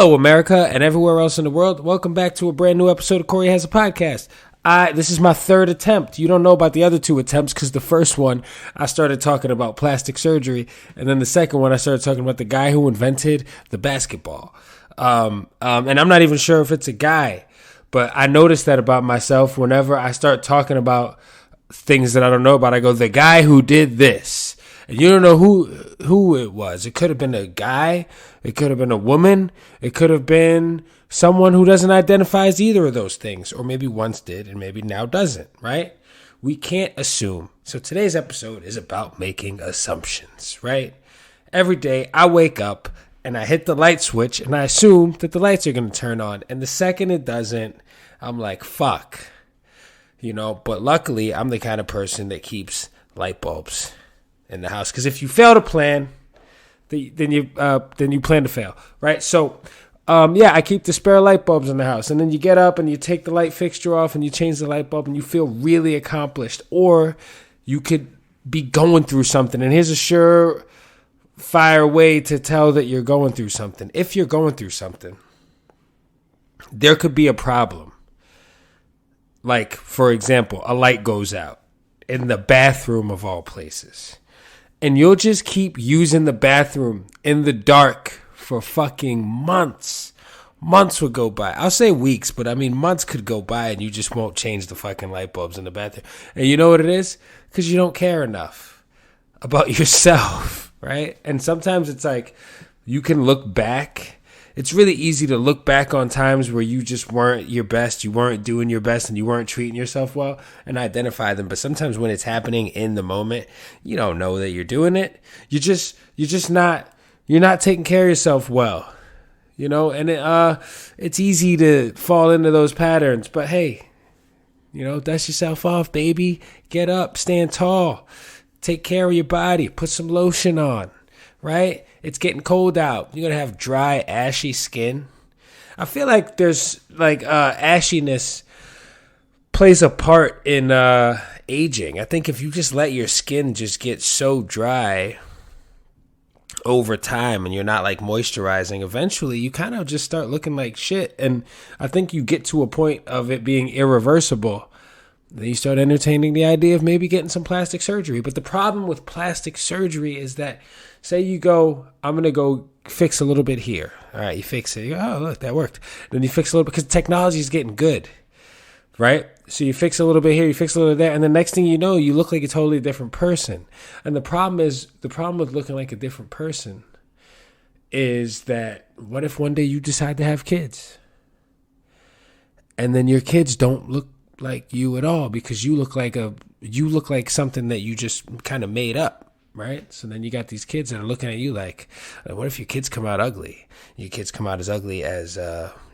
Hello, America, and everywhere else in the world. Welcome back to a brand new episode of Corey Has a Podcast. This is my third attempt. You don't know about the other two attempts because the first one, I started talking about plastic surgery, and then the second one, I started talking about the guy who invented the basketball. And I'm not even sure if it's a guy, but I noticed that about myself. Whenever I start talking about things that I don't know about, I go, the guy who did this. And you don't know who it was. It could have been a guy. It could have been a woman. It could have been someone who doesn't identify as either of those things, or maybe once did and maybe now doesn't, right? We can't assume. So today's episode is about making assumptions, right? Every day I wake up and I hit the light switch and I assume that the lights are going to turn on. And the second it doesn't, I'm like, fuck. But luckily I'm the kind of person that keeps light bulbs in the house. Because if you fail to plan, then you plan to fail, right? So, I keep the spare light bulbs in the house. And then you get up and you take the light fixture off and you change the light bulb and you feel really accomplished. Or you could be going through something. And here's a surefire way to tell that you're going through something. If you're going through something, there could be a problem. Like, for example, a light goes out in the bathroom of all places. And you'll just keep using the bathroom in the dark for fucking months. Months would go by. I'll say weeks, but I mean months could go by and you just won't change the fucking light bulbs in the bathroom. And you know what it is? Because you don't care enough about yourself, right? And sometimes it's like you can look back. It's really easy to look back on times where you just weren't your best, you weren't doing your best, and you weren't treating yourself well, and identify them. But sometimes when it's happening in the moment, you don't know that you're doing it. You're not taking care of yourself well, and it's easy to fall into those patterns. But hey, dust yourself off, baby. Get up, stand tall, take care of your body, put some lotion on, right? It's getting cold out. You're going to have dry, ashy skin. I feel like there's ashiness plays a part in aging. I think if you just let your skin just get so dry over time and you're not like moisturizing, eventually you kind of just start looking like shit. And I think you get to a point of it being irreversible. Then you start entertaining the idea of maybe getting some plastic surgery. But the problem with plastic surgery is that, say you go, I'm going to go fix a little bit here. All right, you fix it. You go, oh, look, that worked. Then you fix a little bit because technology is getting good, right? So you fix a little bit here, you fix a little bit there, and the next thing you know, you look like a totally different person. And the problem with looking like a different person is that what if one day you decide to have kids? And then your kids don't look like you at all because you look like something that you just kind of made up, right? So then you got these kids that are looking at you like, what if your kids come out ugly? Your kids come out as ugly as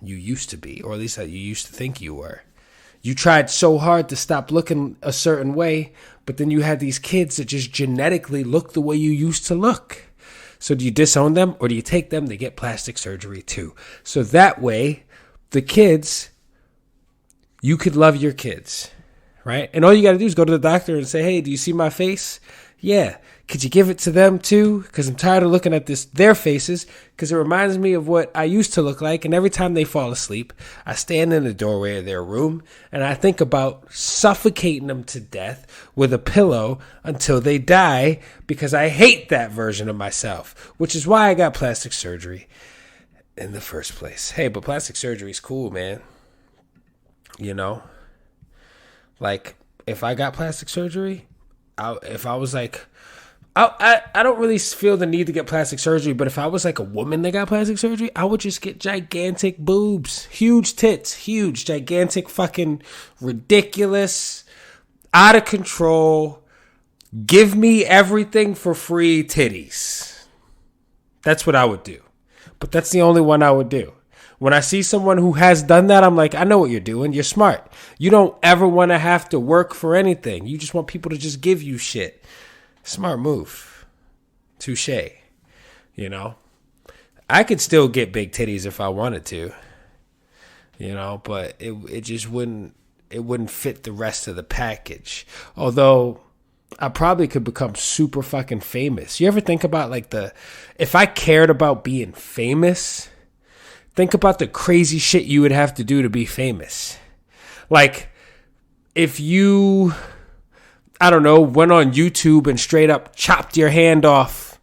you used to be, or at least that you used to think you were. You tried so hard to stop looking a certain way, but then you had these kids that just genetically look the way you used to look. So do you disown them, or do you take them to get plastic surgery too? So that way, the kids, you could love your kids, right? And all you got to do is go to the doctor and say, hey, do you see my face? Yeah. Could you give it to them too? Because I'm tired of looking at their faces, because it reminds me of what I used to look like. And every time they fall asleep, I stand in the doorway of their room and I think about suffocating them to death with a pillow until they die, because I hate that version of myself, which is why I got plastic surgery in the first place. Hey, but plastic surgery is cool, man. Like if I got plastic surgery, I don't really feel the need to get plastic surgery, but if I was like a woman that got plastic surgery, I would just get gigantic boobs, huge tits, huge, gigantic, fucking ridiculous, out of control, give me everything for free titties. That's what I would do. But that's the only one I would do. When I see someone who has done that, I'm like, I know what you're doing. You're smart. You don't ever want to have to work for anything. You just want people to just give you shit. Smart move. Touche. I could still get big titties if I wanted to. But it just wouldn't fit the rest of the package. Although I probably could become super fucking famous. You ever think about if I cared about being famous, Think about the crazy shit you would have to do to be famous. Like, if you, I don't know, went on YouTube and straight up chopped your hand off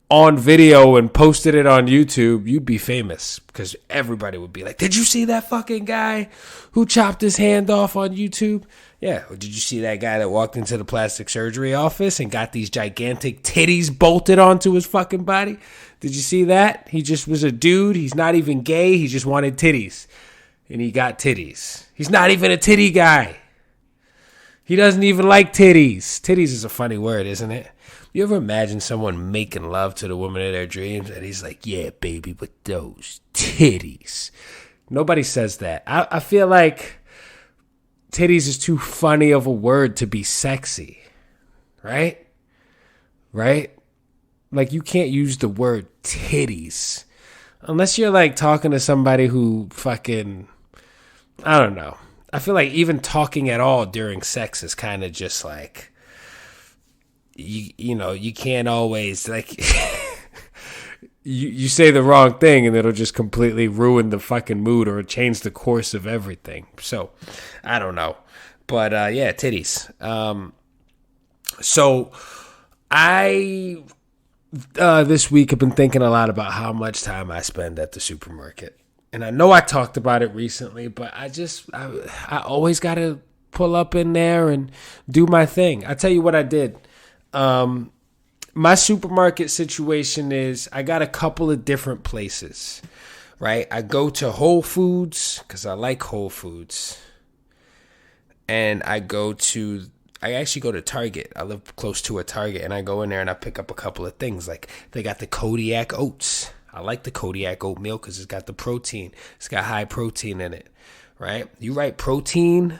on video and posted it on YouTube, you'd be famous because everybody would be like, did you see that fucking guy who chopped his hand off on YouTube? Yeah. Or did you see that guy that walked into the plastic surgery office and got these gigantic titties bolted onto his fucking body? Did you see that? He just was a dude. He's not even gay. He just wanted titties. And he got titties. He's not even a titty guy. He doesn't even like titties. Titties is a funny word, isn't it? You ever imagine someone making love to the woman of their dreams and he's like, yeah, baby, with those titties? Nobody says that. I feel like titties is too funny of a word to be sexy. Right? Right? Like, you can't use the word titties unless you're like talking to somebody who fucking, I don't know. I feel like even talking at all during sex is kind of just like, you know, you can't always, like, you say the wrong thing and it'll just completely ruin the fucking mood or change the course of everything. So, I don't know. But, yeah, titties. So, this week I've been thinking a lot about how much time I spend at the supermarket. And I know I talked about it recently, but I always got to pull up in there and do my thing. I tell you what I did. My supermarket situation is I got a couple of different places, right? I go to Whole Foods because I like Whole Foods. And I actually go to Target. I live close to a Target, and I go in there and I pick up a couple of things. Like, they got the Kodiak oats. I like the Kodiak oatmeal because it's got the protein. It's got high protein in it, right? You write protein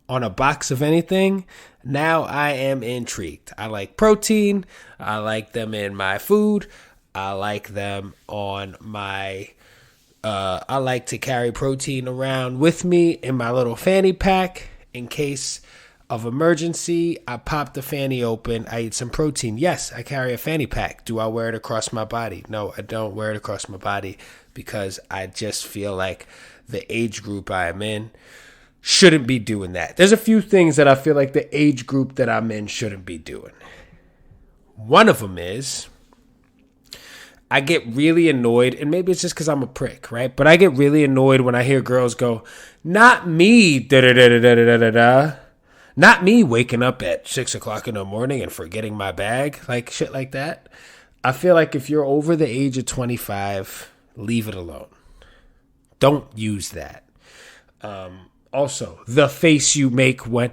on a box of anything, now I am intrigued. I like protein. I like them in my food. I like them on my... I like to carry protein around with me in my little fanny pack in case of emergency. I pop the fanny open. I eat some protein. Yes, I carry a fanny pack. Do I wear it across my body? No, I don't wear it across my body because I just feel like the age group I am in shouldn't be doing that. There's a few things that I feel like the age group that I'm in shouldn't be doing. One of them is I get really annoyed, and maybe it's just because I'm a prick, right? But I get really annoyed when I hear girls go, not me, da-da-da-da-da-da-da-da. Not me waking up at 6 o'clock in the morning and forgetting my bag, like shit like that. I feel like if you're over the age of 25, leave it alone. Don't use that. Also, the face you make when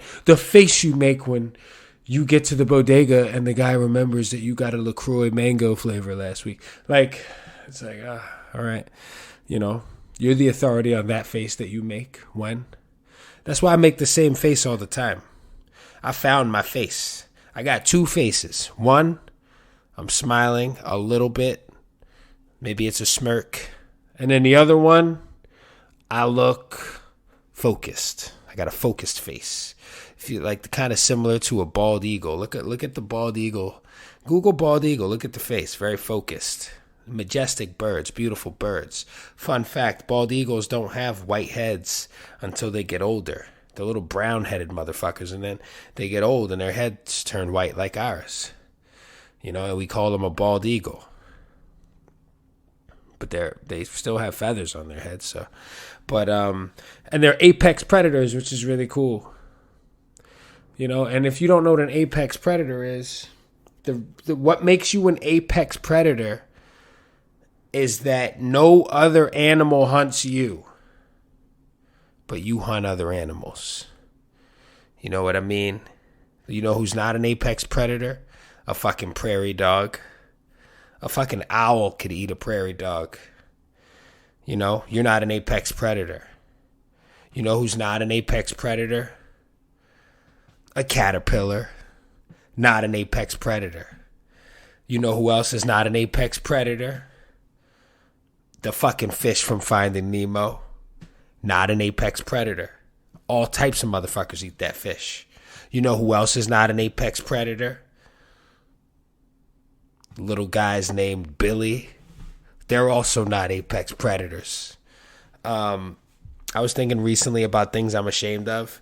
you get to the bodega and the guy remembers that you got a LaCroix mango flavor last week. Like, it's like, all right. You know, you're the authority on that face that you make when. That's why I make the same face all the time. I found my face. I got two faces. One, I'm smiling a little bit. Maybe it's a smirk. And then the other one, I look focused. I got a focused face. If you like, the kind of similar to a bald eagle. Look at the bald eagle. Google bald eagle. Look at the face. Very focused. Majestic birds. Beautiful birds. Fun fact, bald eagles don't have white heads until they get older. They're little brown-headed motherfuckers, and then they get old and their heads turn white like ours. You know, and we call them a bald eagle. But they still have feathers on their heads, so. But and they're apex predators, which is really cool. You know, and if you don't know what an apex predator is, what makes you an apex predator is that no other animal hunts you, but you hunt other animals. You know what I mean? You know who's not an apex predator? A fucking prairie dog. A fucking owl could eat a prairie dog. You know, you're not an apex predator. You know who's not an apex predator? A caterpillar. Not an apex predator. You know who else is not an apex predator? The fucking fish from Finding Nemo. Not an apex predator. All types of motherfuckers eat that fish. You know who else is not an apex predator? Little guys named Billy, they're also not apex predators. I was thinking recently about things I'm ashamed of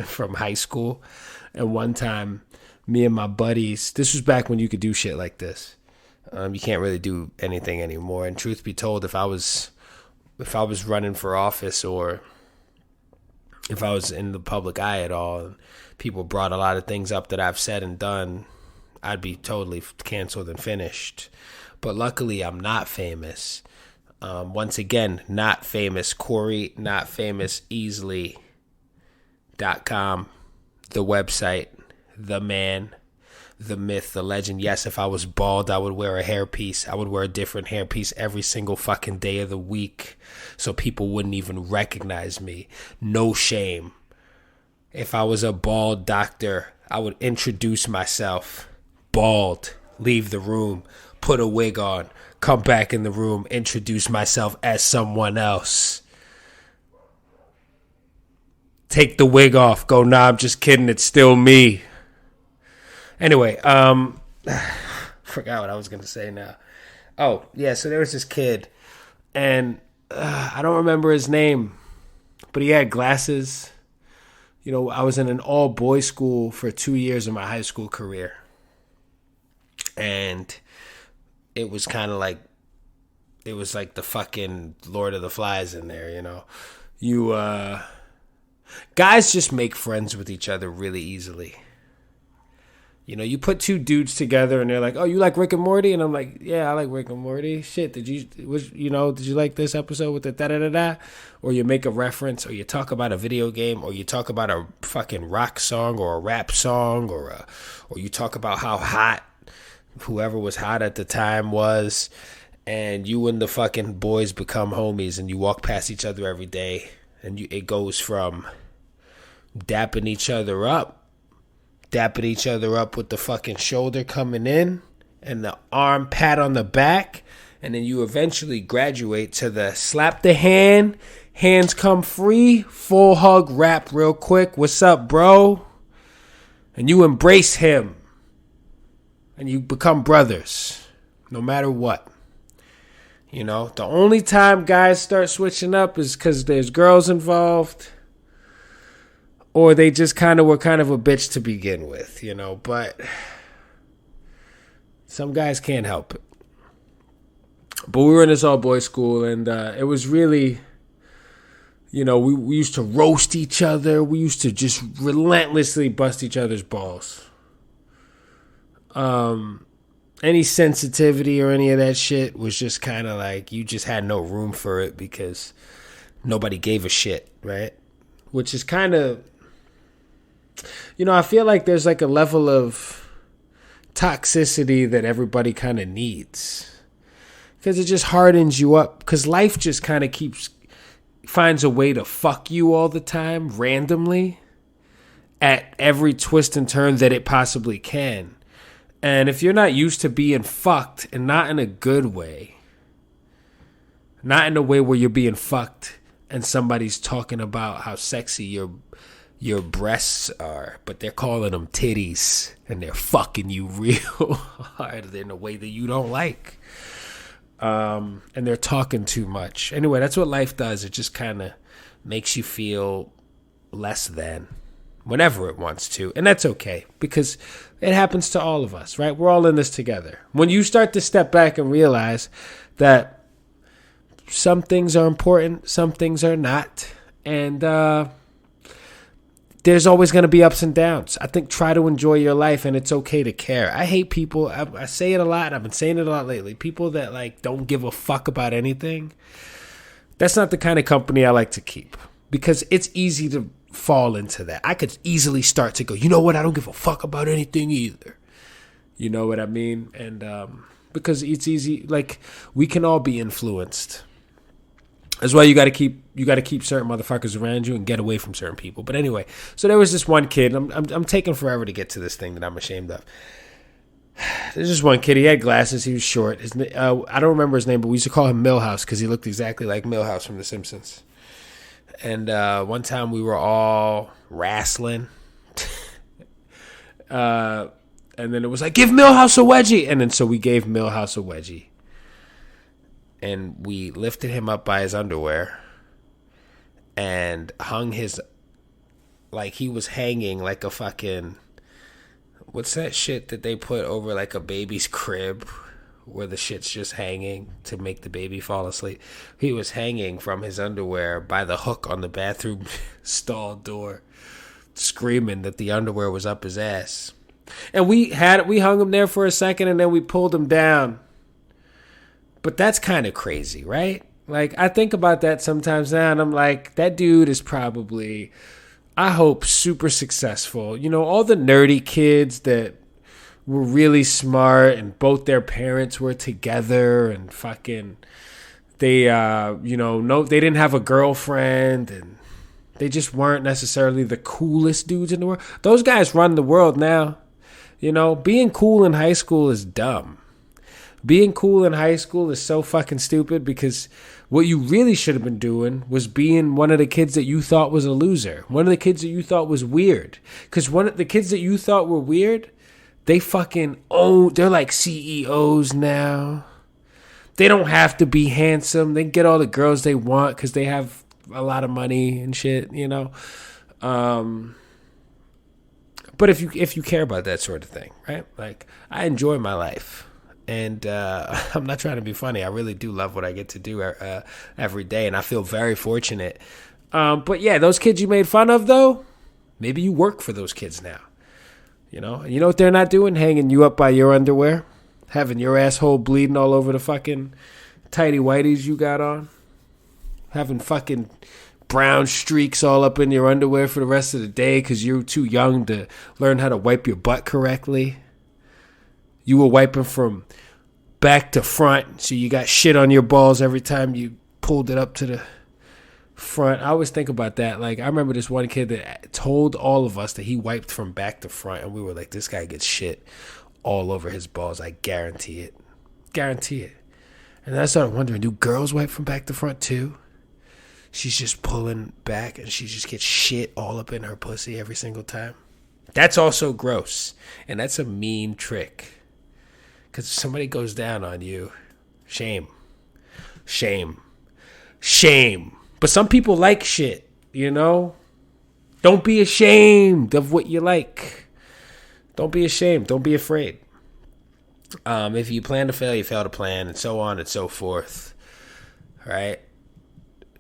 from high school. And one time, me and my buddies, this was back when you could do shit like this. You can't really do anything anymore. And truth be told, if I was running for office, or if I was in the public eye at all, and people brought a lot of things up that I've said and done, I'd be totally canceled and finished. But luckily, I'm not famous. Once again, not famous. Corey, not famous easily.com, the website, the man, the myth, the legend. Yes, if I was bald, I would wear a hairpiece. I would wear a different hairpiece every single fucking day of the week so people wouldn't even recognize me. No shame. If I was a bald doctor, I would introduce myself bald, leave the room, put a wig on, come back in the room, introduce myself as someone else. Take the wig off, go, nah, I'm just kidding, it's still me. Anyway, forgot what I was going to say now. Oh, yeah, so there was this kid, and I don't remember his name, but he had glasses. You know, I was in an all-boys school for 2 years of my high school career. And it was kind of like, it was like the fucking Lord of the Flies in there, you know. Guys just make friends with each other really easily. You know, you put two dudes together and they're like, oh, you like Rick and Morty? And I'm like, yeah, I like Rick and Morty. Shit, did you like this episode with the da-da-da-da? Or you make a reference, or you talk about a video game, or you talk about a fucking rock song or a rap song, or you talk about how hot whoever was hot at the time was, and you and the fucking boys become homies, and you walk past each other every day, and it goes from dapping each other up with the fucking shoulder coming in and the arm pat on the back, and then you eventually graduate to the slap the hand, hands come free, full hug, rap real quick, what's up, bro? And you embrace him, and you become brothers, no matter what. You know, the only time guys start switching up is because there's girls involved, or they just were kind of a bitch to begin with, you know. But some guys can't help it. But we were in this all-boys school, and it was really, you know, we used to roast each other. We used to just relentlessly bust each other's balls. Any sensitivity or any of that shit was just kind of like, you just had no room for it because nobody gave a shit, right? Which is kind of, you know, I feel like there's like a level of toxicity that everybody kind of needs, because it just hardens you up, because life just kind of finds a way to fuck you all the time, randomly, at every twist and turn that it possibly can. And if you're not used to being fucked, and not in a good way, not in a way where you're being fucked and somebody's talking about how sexy your breasts are, but they're calling them titties, and they're fucking you real hard in a way that you don't like. And they're talking too much. Anyway, that's what life does. It just kind of makes you feel less than whenever it wants to. And that's okay, because it happens to all of us, right? We're all in this together. When you start to step back and realize that some things are important, some things are not, and there's always going to be ups and downs. I think try to enjoy your life, and it's okay to care. I hate people. I say it a lot. I've been saying it a lot lately. People that like don't give a fuck about anything. That's not the kind of company I like to keep, because it's easy to fall into that. I could easily start to go, you know what? I don't give a fuck about anything either. You know what I mean? And because it's easy. Like, we can all be influenced. That's why you got to keep certain motherfuckers around you and get away from certain people. But anyway, so there was this one kid. I'm taking forever to get to this thing that I'm ashamed of. There's this one kid. He had glasses. He was short. I don't remember his name, but we used to call him Milhouse because he looked exactly like Milhouse from The Simpsons. And one time we were all wrestling. And then it was like, give Milhouse a wedgie. And then so we gave Milhouse a wedgie. and we lifted him up by his underwear and hung his, like he was hanging like a fucking, what's that shit that they put over like a baby's crib where the shit's just hanging to make the baby fall asleep? He was hanging from his underwear by the hook on the bathroom stall door, screaming that the underwear was up his ass. And we hung him there for a second and then we pulled him down. But that's kind of crazy, right? Like, I think about that sometimes now and I'm like, that dude is probably, I hope, super successful. You know, all the nerdy kids that were really smart and both their parents were together and fucking, they, they didn't have a girlfriend and they just weren't necessarily the coolest dudes in the world. Those guys run the world now. You know, being cool in high school is dumb. Being cool in high school is so fucking stupid because what you really should have been doing was being one of the kids that you thought was a loser. One of the kids that you thought was weird. Because one of the kids that you thought were weird, they fucking own, they're like CEOs now. They don't have to be handsome. They can get all the girls they want because they have a lot of money and shit, you know. But if you care about that sort of thing, right? Like, I enjoy my life. And I'm not trying to be funny. I really do love what I get to do every day. And I feel very fortunate. But yeah, those kids you made fun of, though, maybe you work for those kids now. You know what they're not doing? Hanging you up by your underwear. Having your asshole bleeding all over the fucking tighty whities you got on. Having fucking brown streaks all up in your underwear for the rest of the day because you're too young to learn how to wipe your butt correctly. You were wiping from back to front, so you got shit on your balls every time you pulled it up to the front. I always think about that. Like, I remember this one kid that told all of us that he wiped from back to front, and we were like, this guy gets shit all over his balls. I guarantee it. Guarantee it. And then I started wondering, do girls wipe from back to front too? She's just pulling back, and she just gets shit all up in her pussy every single time. That's also gross, and that's a mean trick. Because if somebody goes down on you, shame. Shame. Shame. But some people like shit, you know? Don't be ashamed of what you like. Don't be ashamed. Don't be afraid. If you plan to fail, you fail to plan, and so on and so forth. Right?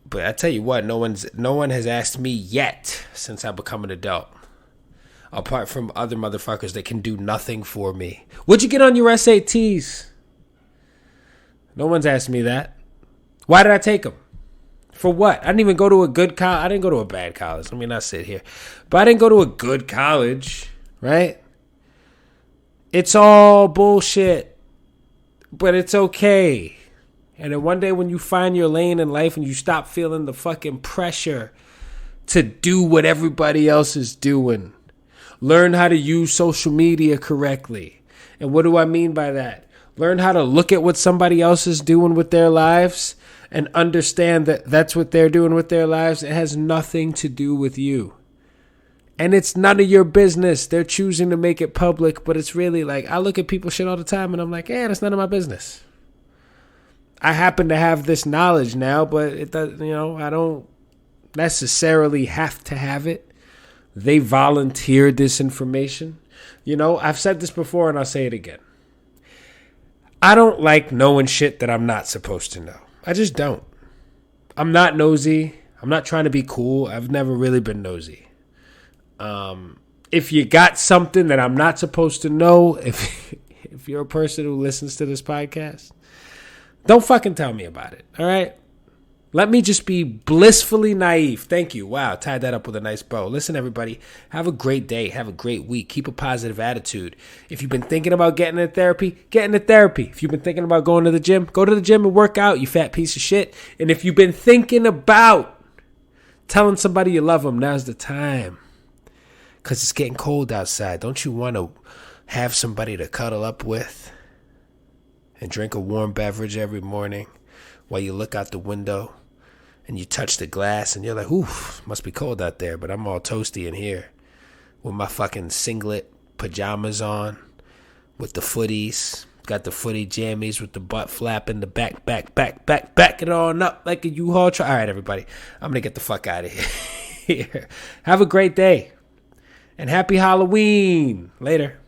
But I tell you what, no one has asked me yet since I've become an adult. Apart from other motherfuckers that can do nothing for me. What'd you get on your SATs? No one's asked me that. Why did I take them? For what? I didn't even go to a good college. I didn't go to a bad college. Let me not sit here. But I didn't go to a good college, right? It's all bullshit. But it's okay. And then one day when you find your lane in life and you stop feeling the fucking pressure to do what everybody else is doing. Learn how to use social media correctly. And what do I mean by that? Learn how to look at what somebody else is doing with their lives and understand that that's what they're doing with their lives. It has nothing to do with you. And it's none of your business. They're choosing to make it public, but it's really like, I look at people's shit all the time and I'm like, yeah, that's none of my business. I happen to have this knowledge now, but it does, I don't necessarily have to have it. They volunteered this information. I've said this before and I'll say it again. I don't like knowing shit that I'm not supposed to know. I just don't. I'm not nosy. I'm not trying to be cool. I've never really been nosy. If you got something that I'm not supposed to know, if you're a person who listens to this podcast, don't fucking tell me about it, all right? Let me just be blissfully naive. Thank you. Wow, tied that up with a nice bow. Listen, everybody, have a great day. Have a great week. Keep a positive attitude. If you've been thinking about getting into therapy, get into therapy. If you've been thinking about going to the gym, go to the gym and work out, you fat piece of shit. And if you've been thinking about telling somebody you love them, now's the time. Because it's getting cold outside. Don't you want to have somebody to cuddle up with and drink a warm beverage every morning while you look out the window and you touch the glass and you're like, oof, must be cold out there, but I'm all toasty in here with my fucking singlet pajamas on with the footies, Got the footy jammies with the butt flapping, the back it on up like a U-Haul truck. All right, everybody. I'm going to get the fuck out of here. Have a great day. And happy Halloween. Later.